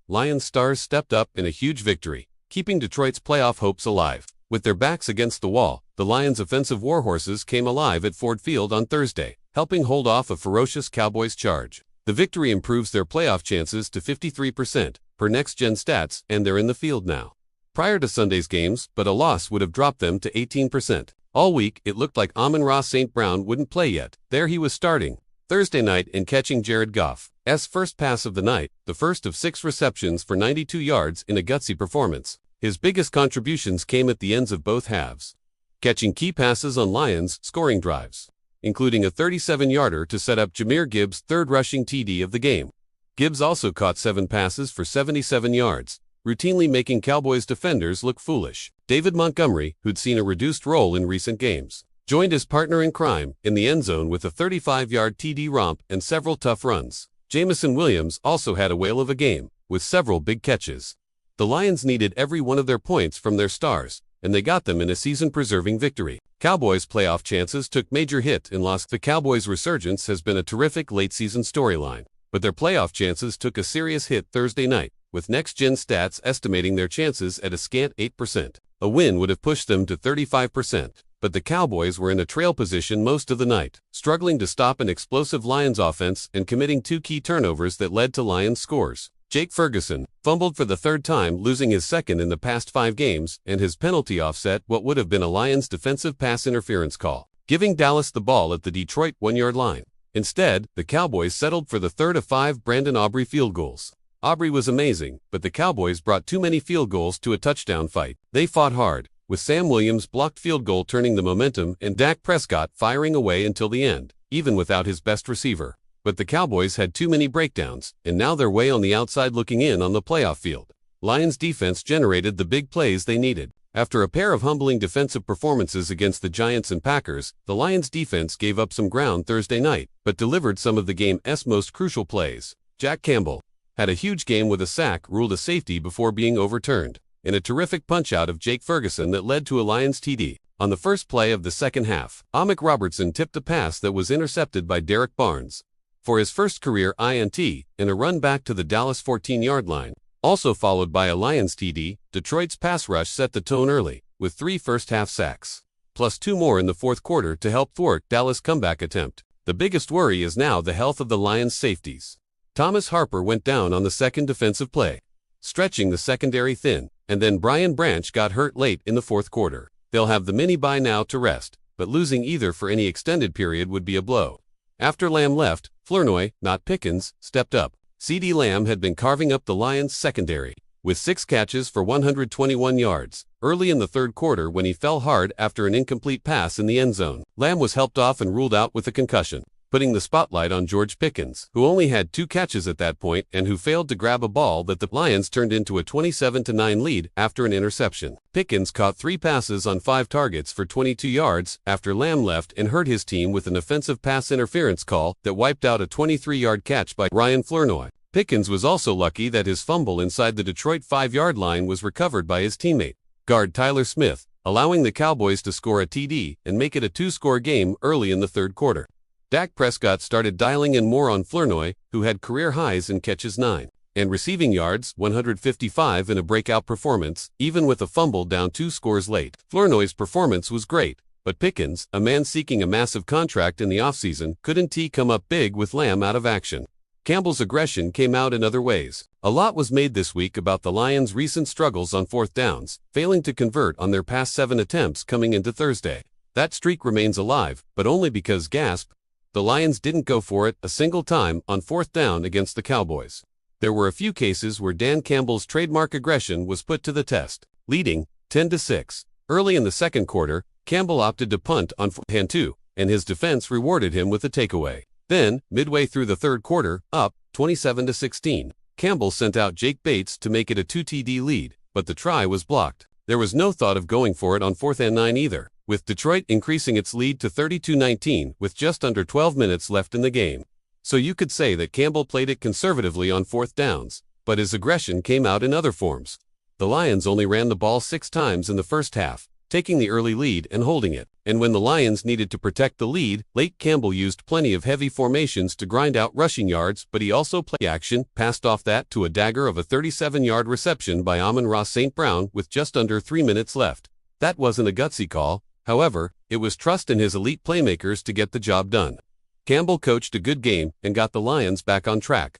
Lions stars stepped up in a huge victory, keeping Detroit's playoff hopes alive. With their backs against the wall, the Lions' offensive warhorses came alive at Ford Field on Thursday, helping hold off a ferocious Cowboys charge. The victory improves their playoff chances to 53%, per next-gen stats, and they're in the field now. Prior to Sunday's games, but a loss would have dropped them to 18%. All week, it looked like Amon-Ra St. Brown wouldn't play yet. There he was starting Thursday night in catching Jared Goff's first pass of the night, the first of 6 receptions for 92 yards in a gutsy performance. His biggest contributions came at the ends of both halves, catching key passes on Lions' scoring drives, including a 37-yarder to set up Jahmyr Gibbs' third rushing TD of the game. Gibbs also caught 7 passes for 77 yards, routinely making Cowboys defenders look foolish. David Montgomery, who'd seen a reduced role in recent games, joined his partner in crime in the end zone with a 35-yard TD romp and several tough runs. Jameson Williams also had a whale of a game, with several big catches. The Lions needed every one of their points from their stars, and they got them in a season-preserving victory. Cowboys' playoff chances took major hit and lost. The Cowboys' resurgence has been a terrific late-season storyline, but their playoff chances took a serious hit Thursday night, with next-gen stats estimating their chances at a scant 8%. A win would have pushed them to 35%, but the Cowboys were in a trail position most of the night, struggling to stop an explosive Lions offense and committing 2 key turnovers that led to Lions scores. Jake Ferguson fumbled for the 3rd time, losing his second in the past 5 games, and his penalty offset what would have been a Lions defensive pass interference call, giving Dallas the ball at the Detroit 1-yard line. Instead, the Cowboys settled for the 3rd of 5 Brandon Aubrey field goals. Aubrey was amazing, but the Cowboys brought too many field goals to a touchdown fight. They fought hard, with Sam Williams' blocked field goal turning the momentum and Dak Prescott firing away until the end, even without his best receiver. But the Cowboys had too many breakdowns, and now they're way on the outside looking in on the playoff field. Lions defense generated the big plays they needed. After a pair of humbling defensive performances against the Giants and Packers, the Lions defense gave up some ground Thursday night, but delivered some of the game's most crucial plays. Jack Campbell had a huge game with a sack, ruled a safety before being overturned, and a terrific punch-out of Jake Ferguson that led to a Lions TD. On the first play of the second half, Amik Robertson tipped a pass that was intercepted by Derek Barnes for his first career INT, and a run back to the Dallas 14-yard line. Also followed by a Lions TD, Detroit's pass rush set the tone early, with 3 first-half sacks, plus 2 more in the fourth quarter to help thwart Dallas' comeback attempt. The biggest worry is now the health of the Lions' safeties. Thomas Harper went down on the second defensive play, stretching the secondary thin, and then Brian Branch got hurt late in the fourth quarter. They'll have the mini-bye now to rest, but losing either for any extended period would be a blow. After Lamb left, Flournoy, not Pickens, stepped up. CeeDee Lamb had been carving up the Lions' secondary, with 6 catches for 121 yards, early in the third quarter when he fell hard after an incomplete pass in the end zone. Lamb was helped off and ruled out with a concussion, putting the spotlight on George Pickens, who only had 2 catches at that point and who failed to grab a ball that the Lions turned into a 27-9 lead after an interception. Pickens caught 3 passes on 5 targets for 22 yards after Lamb left and hurt his team with an offensive pass interference call that wiped out a 23-yard catch by Ryan Flournoy. Pickens was also lucky that his fumble inside the Detroit 5-yard line was recovered by his teammate, guard Tyler Smith, allowing the Cowboys to score a TD and make it a 2-score game early in the third quarter. Dak Prescott started dialing in more on Flournoy, who had career highs in catches 9 and receiving yards 155 in a breakout performance, even with a fumble down 2 scores late. Flournoy's performance was great, but Pickens, a man seeking a massive contract in the offseason, couldn't come up big with Lamb out of action. Campbell's aggression came out in other ways. A lot was made this week about the Lions' recent struggles on 4th downs, failing to convert on their past 7 attempts coming into Thursday. That streak remains alive, but only because the Lions didn't go for it a single time on 4th down against the Cowboys. There were a few cases where Dan Campbell's trademark aggression was put to the test, leading 10-6. Early in the second quarter, Campbell opted to punt on 4th and 2, and his defense rewarded him with a takeaway. Then, midway through the third quarter, up 27-16, Campbell sent out Jake Bates to make it a 2 TD lead, but the try was blocked. There was no thought of going for it on 4th and 9 either, with Detroit increasing its lead to 32-19 with just under 12 minutes left in the game. So you could say that Campbell played it conservatively on 4th downs, but his aggression came out in other forms. The Lions only ran the ball 6 times in the first half, taking the early lead and holding it. And when the Lions needed to protect the lead, late Campbell used plenty of heavy formations to grind out rushing yards, but he also played action, passed off that to a dagger of a 37-yard reception by Amon-Ra St. Brown with just under 3 minutes left. That wasn't a gutsy call, however, it was trust in his elite playmakers to get the job done. Campbell coached a good game and got the Lions back on track.